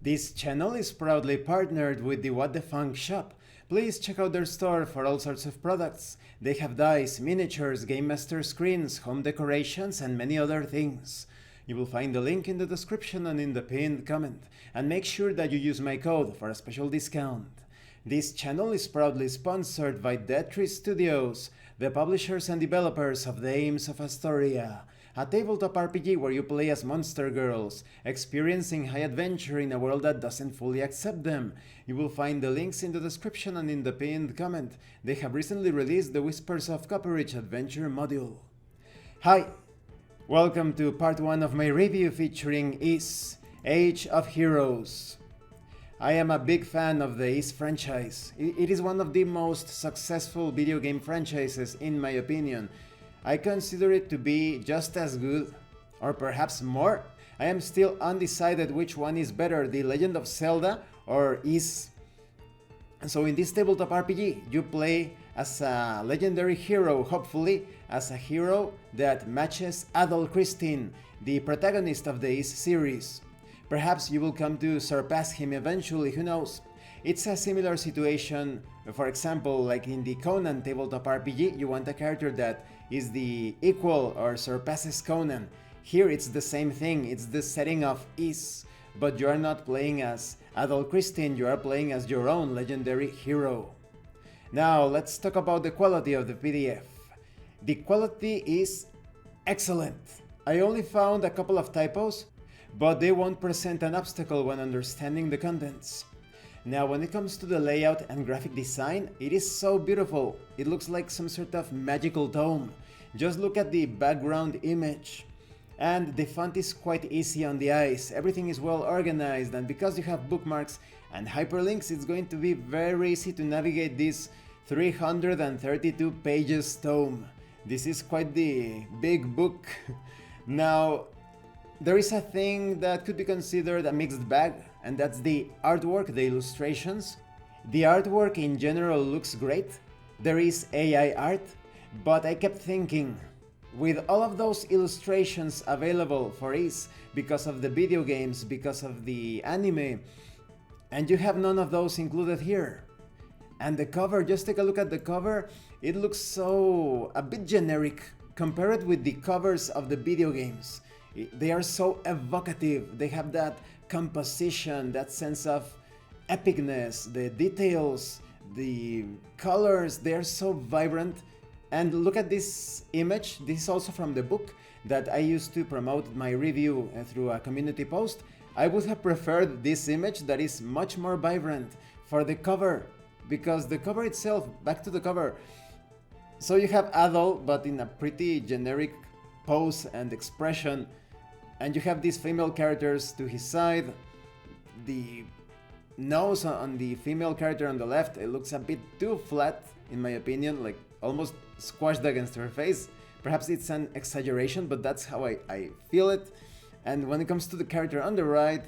This channel is proudly partnered with the What the Funk shop. Please check out their store for all sorts of products. They have dice, miniatures, Game Master screens, home decorations, and many other things. You will find the link in the description and in the pinned comment. And make sure that you use my code for a special discount. This channel is proudly sponsored by Dead Tree Studios, the publishers and developers of Dames of Asstoria, a tabletop RPG where you play as monster girls, experiencing high adventure in a world that doesn't fully accept them. You will find the links in the description and in the pinned comment. They have recently released the Whispers of Copperich adventure module. Hi! Welcome to part 1 of my review featuring Age of Heroes. I am a big fan of the franchise. It is one of the most successful video game franchises in my opinion. I consider it to be just as good, or perhaps more. I am still undecided which one is better, The Legend of Zelda or So in this tabletop RPG, you play as a legendary hero, hopefully as a hero that matches Adol, the protagonist of the series. Perhaps you will come to surpass him eventually, who knows? It's a similar situation, for example, like in the Conan tabletop RPG, you want a character that is the equal or surpasses Conan. Here it's the same thing, it's the setting of but you are not playing as Adol, you are playing as your own legendary hero. Now let's talk about the quality of the PDF. The quality is excellent. I only found a couple of typos, but they won't present an obstacle when understanding the contents. Now when it comes to the layout and graphic design, it is so beautiful. It looks like some sort of magical dome. Just look at the background image. And the font is quite easy on the eyes. Everything is well organized, and because you have bookmarks and hyperlinks, it's going to be very easy to navigate this 332 pages tome. This is quite the big book. Now, there is a thing that could be considered a mixed bag, and that's the artwork, the illustrations. The artwork in general looks great. There is AI art, but I kept thinking, with all of those illustrations available for because of the video games, because of the anime, and you have none of those included here. And the cover, just take a look at the cover, it looks so a bit generic compared with the covers of the video games. They are so evocative, they have that composition, that sense of epicness, the details, the colors, they are so vibrant. And look at this image, this is also from the book that I used to promote my review through a community post. I would have preferred this image that is much more vibrant for the cover, because the cover itself, back to the cover. So you have Adol, but in a pretty generic pose and expression. And you have these female characters to his side. The nose on the female character on the left, it looks a bit too flat in my opinion, like almost squashed against her face. Perhaps it's an exaggeration, but that's how I feel it. And when it comes to the character on the right,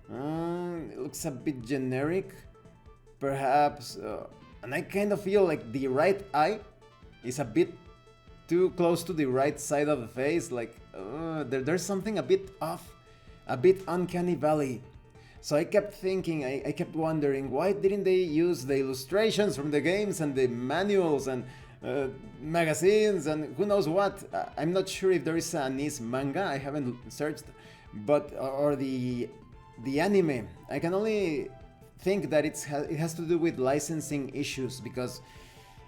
it looks a bit generic, perhaps. And I kind of feel like the right eye is a bit too close to the right side of the face, like there's something a bit off, a bit uncanny valley. So I kept thinking, I kept wondering, why didn't they use the illustrations from the games and the manuals and magazines and who knows what? I'm not sure if there is an manga, I haven't searched, but or the anime. I can only think that it has to do with licensing issues, because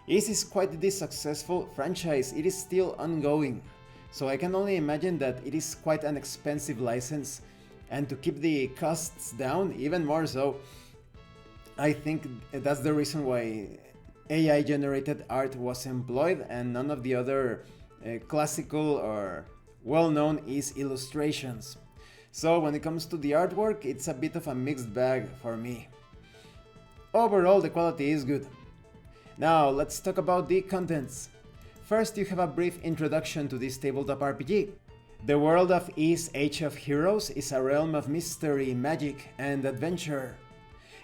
this is quite this successful franchise, it is still ongoing. So I can only imagine that it is quite an expensive license, and to keep the costs down even more so, I think that's the reason why AI generated art was employed and none of the other classical or well-known illustrations. So when it comes to the artwork, it's a bit of a mixed bag for me. Overall, the quality is good. Now let's talk about the contents. First, you have a brief introduction to this tabletop RPG. The world of Age of Heroes is a realm of mystery, magic, and adventure.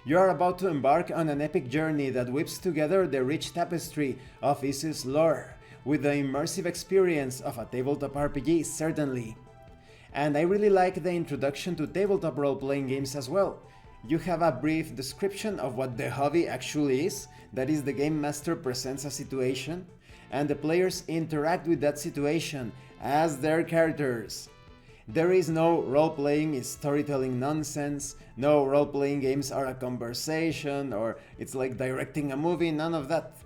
You are about to embark on an epic journey that weaves together the rich tapestry of Ys's lore with the immersive experience of a tabletop RPG, certainly. And I really like the introduction to tabletop role-playing games as well. You have a brief description of what the hobby actually is, that is, the game master presents a situation, and the players interact with that situation as their characters. There is no role-playing storytelling nonsense, no role-playing games are a conversation, or it's like directing a movie, none of that.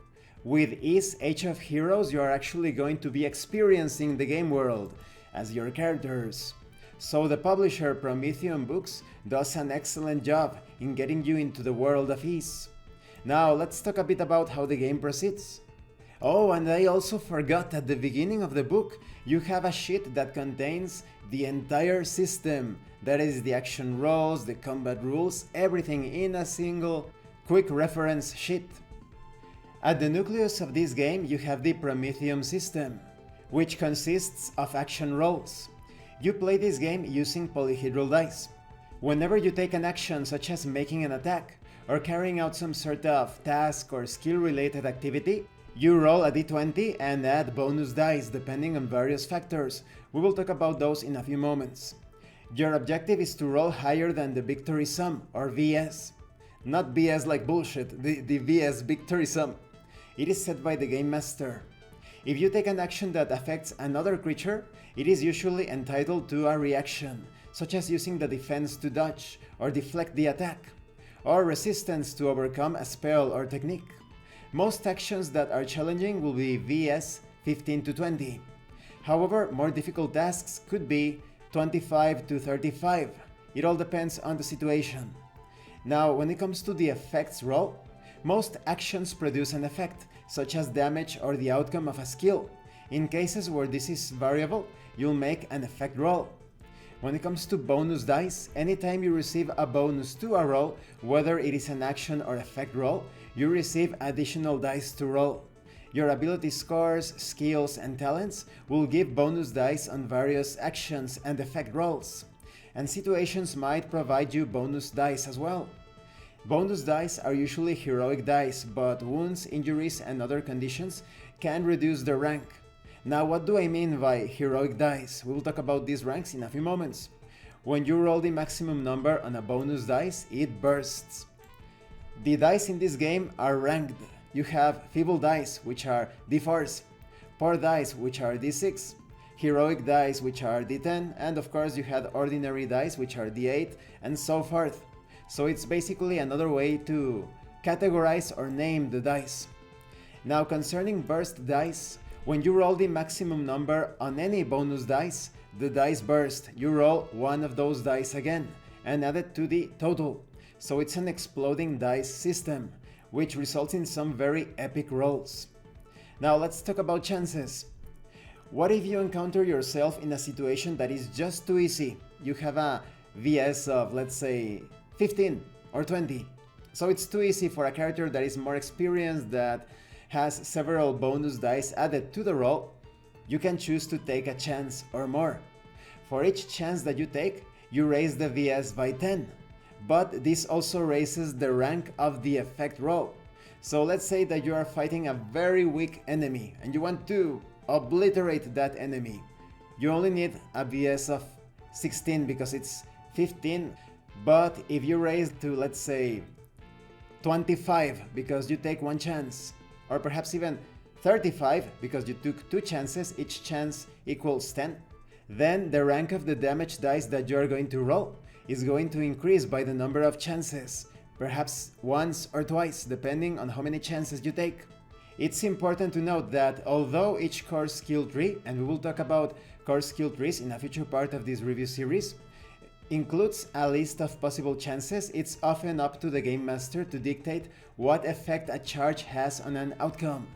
With Age of Heroes, you are actually going to be experiencing the game world as your characters. So the publisher Prometheum Books does an excellent job in getting you into the world of Ys. Now let's talk a bit about how the game proceeds. Oh, and I also forgot at the beginning of the book, you have a sheet that contains the entire system. That is the action rolls, the combat rules, everything in a single quick reference sheet. At the nucleus of this game, you have the Prometheum system, which consists of action rolls. You play this game using polyhedral dice. Whenever you take an action such as making an attack or carrying out some sort of task or skill-related activity, you roll a d20 and add bonus dice depending on various factors. We will talk about those in a few moments. Your objective is to roll higher than the victory sum, or VS. Not BS like bullshit, the VS victory sum. It is set by the game master. If you take an action that affects another creature, it is usually entitled to a reaction, such as using the defense to dodge or deflect the attack, or resistance to overcome a spell or technique. Most actions that are challenging will be VS 15 to 20. However, more difficult tasks could be 25 to 35. It all depends on the situation. Now, when it comes to the effects roll, most actions produce an effect, such as damage or the outcome of a skill. In cases where this is variable, you'll make an effect roll. When it comes to bonus dice, anytime you receive a bonus to a roll, whether it is an action or effect roll, you receive additional dice to roll. Your ability scores, skills, and talents will give bonus dice on various actions and effect rolls. And situations might provide you bonus dice as well. Bonus dice are usually heroic dice, but wounds, injuries, and other conditions can reduce the rank. Now, what do I mean by heroic dice? We will talk about these ranks in a few moments. When you roll the maximum number on a bonus dice, it bursts. The dice in this game are ranked. You have feeble dice, which are d4s, poor dice, which are d6, heroic dice, which are d10, and of course you had ordinary dice, which are d8, and so forth. So it's basically another way to categorize or name the dice. Now, concerning burst dice, when you roll the maximum number on any bonus dice, the dice burst. You roll one of those dice again and add it to the total. So it's an exploding dice system, which results in some very epic rolls. Now let's talk about chances. What if you encounter yourself in a situation that is just too easy? You have a VS of, let's say, 15 or 20. So it's too easy for a character that is more experienced, that has several bonus dice added to the roll. You can choose to take a chance or more. For each chance that you take, you raise the VS by 10. But this also raises the rank of the effect roll. So let's say that you are fighting a very weak enemy and you want to obliterate that enemy. You only need a VS of 16 because it's 15. But if you raise to, let's say, 25 because you take one chance, or perhaps even 35 because you took two chances, each chance equals 10, then the rank of the damage dice that you are going to roll is going to increase by the number of chances, perhaps once or twice, depending on how many chances you take. It's important to note that although each core skill tree, and we will talk about core skill trees in a future part of this review series, includes a list of possible chances, it's often up to the game master to dictate what effect a charge has on an outcome.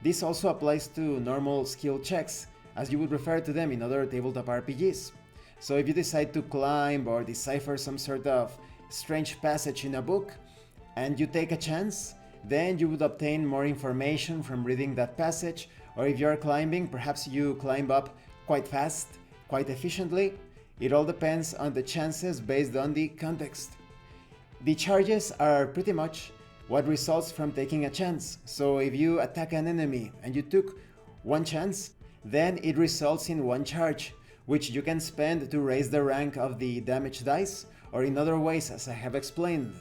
This also applies to normal skill checks, as you would refer to them in other tabletop RPGs. So if you decide to climb or decipher some sort of strange passage in a book, and you take a chance, then you would obtain more information from reading that passage, or if you're climbing, perhaps you climb up quite fast, quite efficiently. It all depends on the chances based on the context. The charges are pretty much what results from taking a chance. So if you attack an enemy and you took one chance, then it results in one charge, which you can spend to raise the rank of the damage dice, or in other ways as I have explained.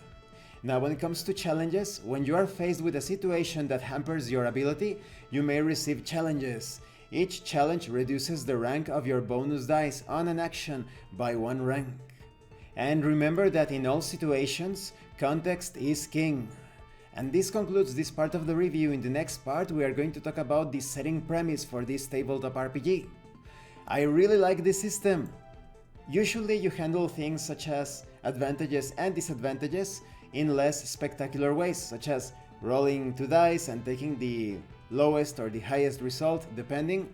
Now when it comes to challenges, when you are faced with a situation that hampers your ability, you may receive challenges. Each challenge reduces the rank of your bonus dice on an action by 1 rank. And remember that in all situations, context is king. And this concludes this part of the review. In the next part we are going to talk about the setting premise for this tabletop RPG. I really like this system. Usually you handle things such as advantages and disadvantages in less spectacular ways, such as rolling 2 dice and taking the lowest or the highest result depending.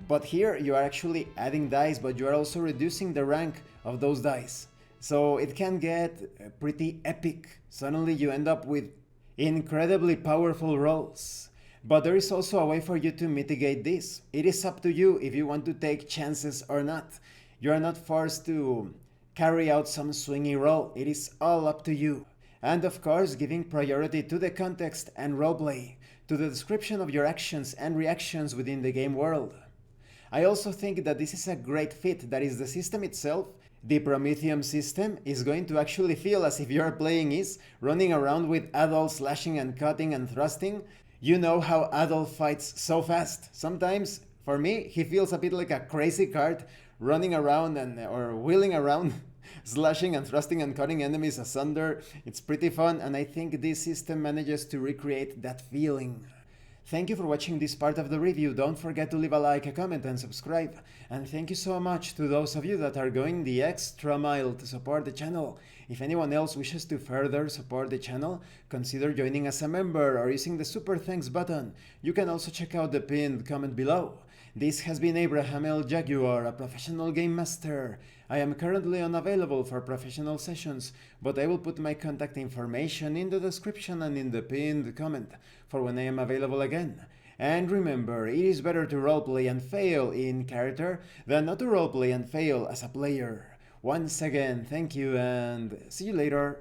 But here you are actually adding dice, but you are also reducing the rank of those dice. So it can get pretty epic. Suddenly you end up with incredibly powerful rolls. But there is also a way for you to mitigate this. It is up to you if you want to take chances or not. You are not forced to carry out some swingy roll. It is all up to you. And of course, giving priority to the context and roleplay, to the description of your actions and reactions within the game world. I also think that this is a great fit. That is, the system itself, the Prometheum system, is going to actually feel as if you are playing is running around with Adol slashing and cutting and thrusting. You know how Adol fights so fast. Sometimes, for me, he feels a bit like a crazy cart running around or wheeling around, slashing and thrusting and cutting enemies asunder. It's pretty fun, and I think this system manages to recreate that feeling. Thank you for watching this part of the review. Don't forget to leave a like, a comment and subscribe. And thank you so much to those of you that are going the extra mile to support the channel. If anyone else wishes to further support the channel, consider joining as a member or using the super thanks button. You can also check out the pinned comment below. This has been Abraham L. Jaguar, a professional game master. I am currently unavailable for professional sessions, but I will put my contact information in the description and in the pinned comment for when I am available again. And remember, it is better to roleplay and fail in character than not to roleplay and fail as a player. Once again, thank you and see you later.